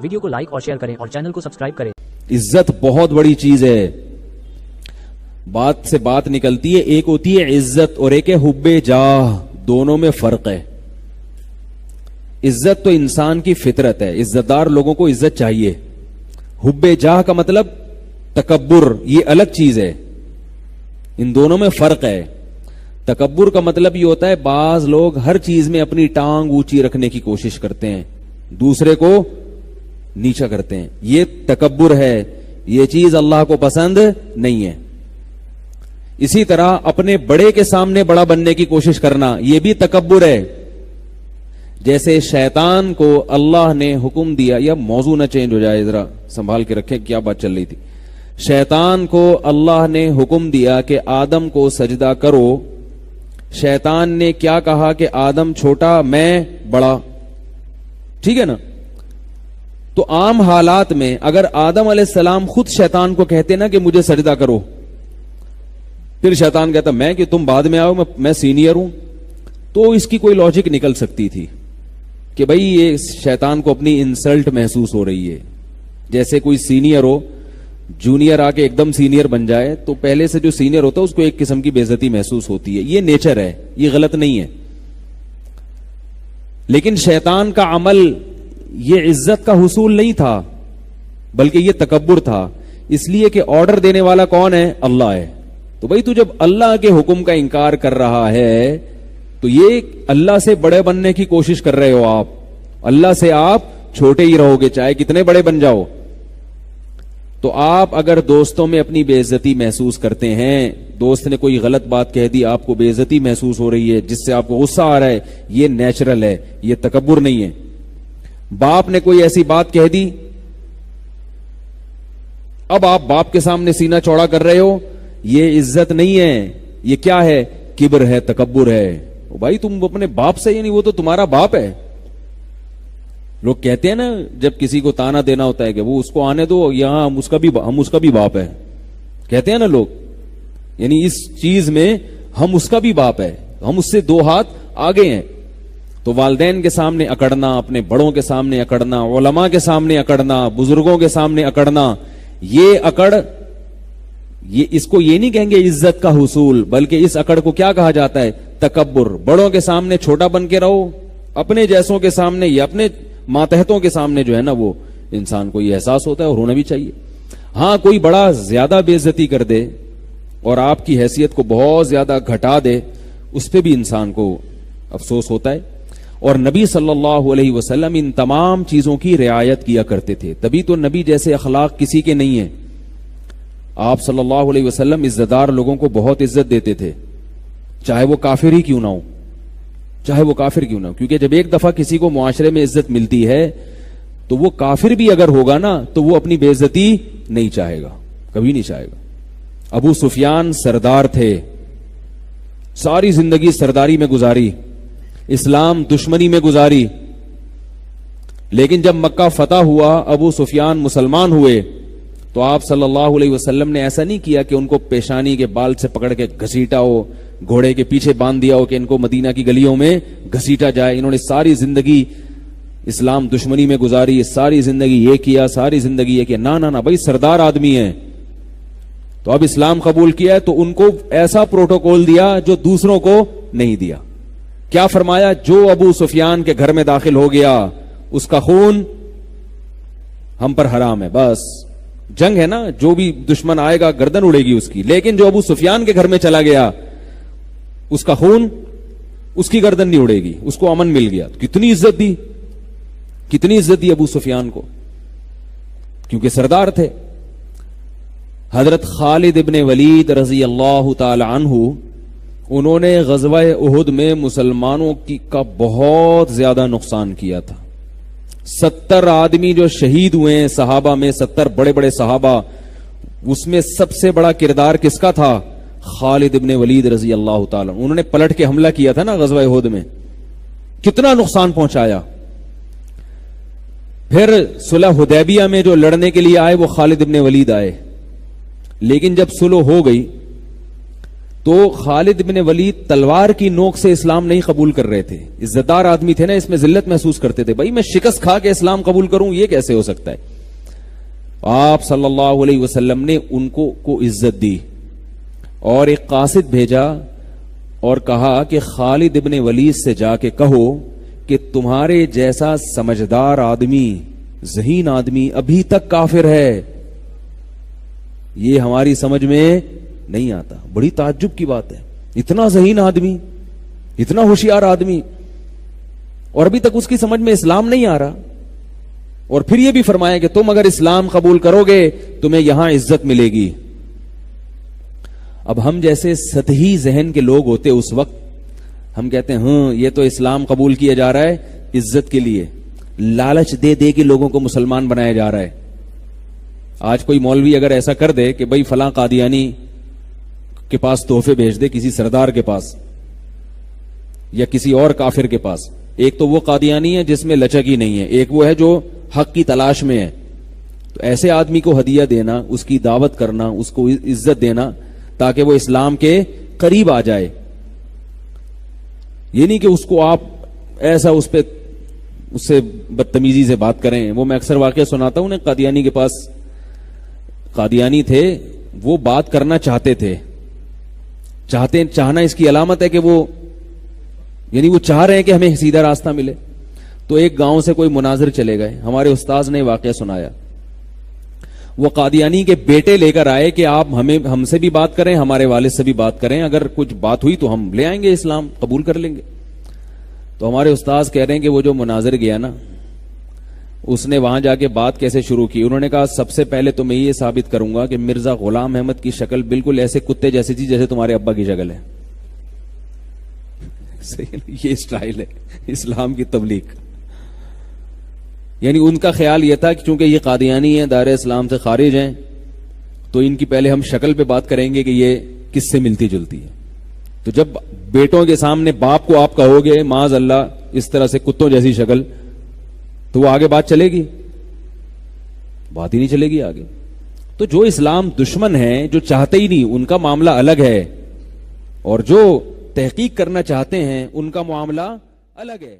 Video کو like اور share کریں اور چینل کو سبسکرائب کریں۔ عزت بہت بڑی چیز ہے، بات سے بات نکلتی ہے، ایک ہوتی ہے عزت اور ایک ہے حب جاہ، دونوں میں فرق ہے۔ عزت تو انسان کی فطرت ہے، عزت دار لوگوں کو عزت چاہیے۔ حب جاہ کا مطلب تکبر، یہ الگ چیز ہے، ان دونوں میں فرق ہے۔ تکبر کا مطلب یہ ہوتا ہے بعض لوگ ہر چیز میں اپنی ٹانگ اونچی رکھنے کی کوشش کرتے ہیں، دوسرے کو نیچا کرتے ہیں، یہ تکبر ہے، یہ چیز اللہ کو پسند نہیں ہے۔ اسی طرح اپنے بڑے کے سامنے بڑا بننے کی کوشش کرنا، یہ بھی تکبر ہے۔ جیسے شیطان کو اللہ نے حکم دیا، یا موضوع نہ چینج ہو جائے، ذرا سنبھال کے رکھیں، کیا بات چل رہی تھی۔ شیطان کو اللہ نے حکم دیا کہ آدم کو سجدہ کرو، شیطان نے کیا کہا کہ آدم چھوٹا میں بڑا، ٹھیک ہے نا؟ تو عام حالات میں اگر آدم علیہ السلام خود شیطان کو کہتے نا کہ مجھے سجدہ کرو، پھر شیطان کہتا میں کہ تم بعد میں آؤ، میں سینئر ہوں، تو اس کی کوئی لاجک نکل سکتی تھی کہ بھئی یہ شیطان کو اپنی انسلٹ محسوس ہو رہی ہے۔ جیسے کوئی سینئر ہو، جونیئر آ کے ایک دم سینئر بن جائے تو پہلے سے جو سینئر ہوتا ہے اس کو ایک قسم کی بے عزتی محسوس ہوتی ہے، یہ نیچر ہے، یہ غلط نہیں ہے۔ لیکن شیطان کا عمل یہ عزت کا حصول نہیں تھا، بلکہ یہ تکبر تھا، اس لیے کہ آرڈر دینے والا کون ہے؟ اللہ ہے۔ تو بھئی تو جب اللہ کے حکم کا انکار کر رہا ہے تو یہ اللہ سے بڑے بننے کی کوشش کر رہے ہو آپ، اللہ سے آپ چھوٹے ہی رہو گے چاہے کتنے بڑے بن جاؤ۔ تو آپ اگر دوستوں میں اپنی بے عزتی محسوس کرتے ہیں، دوست نے کوئی غلط بات کہہ دی، آپ کو بے عزتی محسوس ہو رہی ہے جس سے آپ کو غصہ آ رہا ہے، یہ نیچرل ہے، یہ تکبر نہیں ہے۔ باپ نے کوئی ایسی بات کہہ دی، اب آپ باپ کے سامنے سینہ چوڑا کر رہے ہو، یہ عزت نہیں ہے، یہ کیا ہے؟ کبر ہے، تکبر ہے۔ بھائی تم اپنے باپ سے، یعنی وہ تو تمہارا باپ ہے۔ لوگ کہتے ہیں نا جب کسی کو تانا دینا ہوتا ہے کہ وہ اس کو آنے دو، یہاں ہم اس کا بھی باپ ہے، کہتے ہیں نا لوگ، یعنی اس چیز میں ہم اس کا بھی باپ ہے، ہم اس سے دو ہاتھ آگے ہیں۔ تو والدین کے سامنے اکڑنا، اپنے بڑوں کے سامنے اکڑنا، علماء کے سامنے اکڑنا، بزرگوں کے سامنے اکڑنا، یہ اکڑ، یہ اس کو یہ نہیں کہیں گے عزت کا حصول، بلکہ اس اکڑ کو کیا کہا جاتا ہے؟ تکبر۔ بڑوں کے سامنے چھوٹا بن کے رہو، اپنے جیسوں کے سامنے یا اپنے ماتحتوں کے سامنے جو ہے نا، وہ انسان کو یہ احساس ہوتا ہے اور ہونا بھی چاہیے۔ ہاں کوئی بڑا زیادہ بے عزتی کر دے اور آپ کی حیثیت کو بہت زیادہ گھٹا دے، اس پہ بھی انسان کو افسوس ہوتا ہے۔ اور نبی صلی اللہ علیہ وسلم ان تمام چیزوں کی رعایت کیا کرتے تھے، تبھی تو نبی جیسے اخلاق کسی کے نہیں ہیں۔ آپ صلی اللہ علیہ وسلم عزت دار لوگوں کو بہت عزت دیتے تھے، چاہے وہ کافر ہی کیوں نہ ہو، چاہے وہ کافر کیوں نہ ہو، کیونکہ جب ایک دفعہ کسی کو معاشرے میں عزت ملتی ہے تو وہ کافر بھی اگر ہوگا نا تو وہ اپنی بے عزتی نہیں چاہے گا، کبھی نہیں چاہے گا۔ ابو سفیان سردار تھے، ساری زندگی سرداری میں گزاری، اسلام دشمنی میں گزاری، لیکن جب مکہ فتح ہوا، ابو سفیان مسلمان ہوئے، تو آپ صلی اللہ علیہ وسلم نے ایسا نہیں کیا کہ ان کو پیشانی کے بال سے پکڑ کے گھسیٹا ہو، گھوڑے کے پیچھے باندھ دیا ہو کہ ان کو مدینہ کی گلیوں میں گھسیٹا جائے۔ انہوں نے ساری زندگی اسلام دشمنی میں گزاری، ساری زندگی یہ کیا، ساری زندگی یہ کیا، نہ بھائی سردار آدمی ہیں تو اب اسلام قبول کیا ہے تو ان کو ایسا پروٹوکول دیا جو دوسروں کو نہیں دیا۔ کیا فرمایا؟ جو ابو سفیان کے گھر میں داخل ہو گیا اس کا خون ہم پر حرام ہے، بس جنگ ہے نا، جو بھی دشمن آئے گا گردن اڑے گی اس کی، لیکن جو ابو سفیان کے گھر میں چلا گیا اس کا خون، اس کی گردن نہیں اڑے گی، اس کو امن مل گیا۔ کتنی عزت دی، کتنی عزت دی ابو سفیان کو، کیونکہ سردار تھے۔ حضرت خالد ابن ولید رضی اللہ تعالی عنہ، انہوں نے غزوہ احد میں مسلمانوں کا بہت زیادہ نقصان کیا تھا۔ 70 آدمی جو شہید ہوئے ہیں صحابہ میں، 70 بڑے بڑے صحابہ، اس میں سب سے بڑا کردار کس کا تھا؟ خالد ابن ولید رضی اللہ تعالی۔ انہوں نے پلٹ کے حملہ کیا تھا نا غزوہ احد میں، کتنا نقصان پہنچایا۔ پھر صلح حدیبیہ میں جو لڑنے کے لیے آئے وہ خالد ابن ولید آئے، لیکن جب صلح ہو گئی تو خالد بن ولید تلوار کی نوک سے اسلام نہیں قبول کر رہے تھے. عزتدار آدمی تھے نا, اس میں ذلت محسوس کرتے تھے. بھائی میں شکست کھا کے اسلام قبول کروں, یہ کیسے ہو سکتا ہے؟ آپ صلی اللہ علیہ وسلم نے ان کو عزت دی اور ایک قاصد بھیجا اور کہا کہ خالد ابن ولید سے جا کے کہو کہ تمہارے جیسا سمجھدار آدمی, ذہین آدمی ابھی تک کافر ہے, یہ ہماری سمجھ میں نہیں آتا. بڑی تعجب کی بات ہے, اتنا ذہین آدمی, اتنا ہوشیار آدمی, اور ابھی تک اس کی سمجھ میں اسلام نہیں آ رہا. اور پھر یہ بھی فرمایا کہ تم اگر اسلام قبول کرو گے تمہیں یہاں عزت ملے گی. اب ہم جیسے سطحی ذہن کے لوگ ہوتے اس وقت, ہم کہتے ہیں ہاں یہ تو اسلام قبول کیا جا رہا ہے عزت کے لیے, لالچ دے دے کے لوگوں کو مسلمان بنایا جا رہا ہے. آج کوئی مولوی اگر ایسا کر دے کہ بھائی فلاں قادیانی کے پاس تحفے بھیج دے, کسی سردار کے پاس یا کسی اور کافر کے پاس, ایک تو وہ قادیانی ہے جس میں لچک ہی نہیں ہے, ایک وہ ہے جو حق کی تلاش میں ہے, تو ایسے آدمی کو ہدیہ دینا, اس کی دعوت کرنا, اس کو عزت دینا تاکہ وہ اسلام کے قریب آ جائے. یہ نہیں کہ اس کو آپ ایسا اس سے بدتمیزی سے بات کریں. وہ میں اکثر واقعہ سناتا ہوں, قادیانی کے پاس قادیانی تھے, وہ بات کرنا چاہتے تھے. چاہنا اس کی علامت ہے کہ وہ یعنی وہ چاہ رہے ہیں کہ ہمیں سیدھا راستہ ملے. تو ایک گاؤں سے کوئی مناظر چلے گئے, ہمارے استاذ نے واقعہ سنایا. وہ قادیانی کے بیٹے لے کر آئے کہ آپ ہم سے بھی بات کریں, ہمارے والد سے بھی بات کریں, اگر کچھ بات ہوئی تو ہم لے آئیں گے, اسلام قبول کر لیں گے. تو ہمارے استاذ کہہ رہے ہیں کہ وہ جو مناظر گیا نا, اس نے وہاں جا کے بات کیسے شروع کی. انہوں نے کہا سب سے پہلے تو میں یہ ثابت کروں گا کہ مرزا غلام احمد کی شکل بالکل ایسے کتے جیسی تھی جیسے تمہارے ابا کی شکل ہے. یہ اسٹائل ہے اسلام کی تبلیغ. یعنی ان کا خیال یہ تھا کہ چونکہ یہ قادیانی ہیں, دائرہ اسلام سے خارج ہیں, تو ان کی پہلے ہم شکل پہ بات کریں گے کہ یہ کس سے ملتی جلتی ہے. تو جب بیٹوں کے سامنے باپ کو آپ کہو گے معاذ اللہ اس طرح سے کتوں جیسی شکل, تو وہ آگے بات چلے گی؟ بات ہی نہیں چلے گی آگے. تو جو اسلام دشمن ہیں, جو چاہتے ہی نہیں, ان کا معاملہ الگ ہے, اور جو تحقیق کرنا چاہتے ہیں ان کا معاملہ الگ ہے.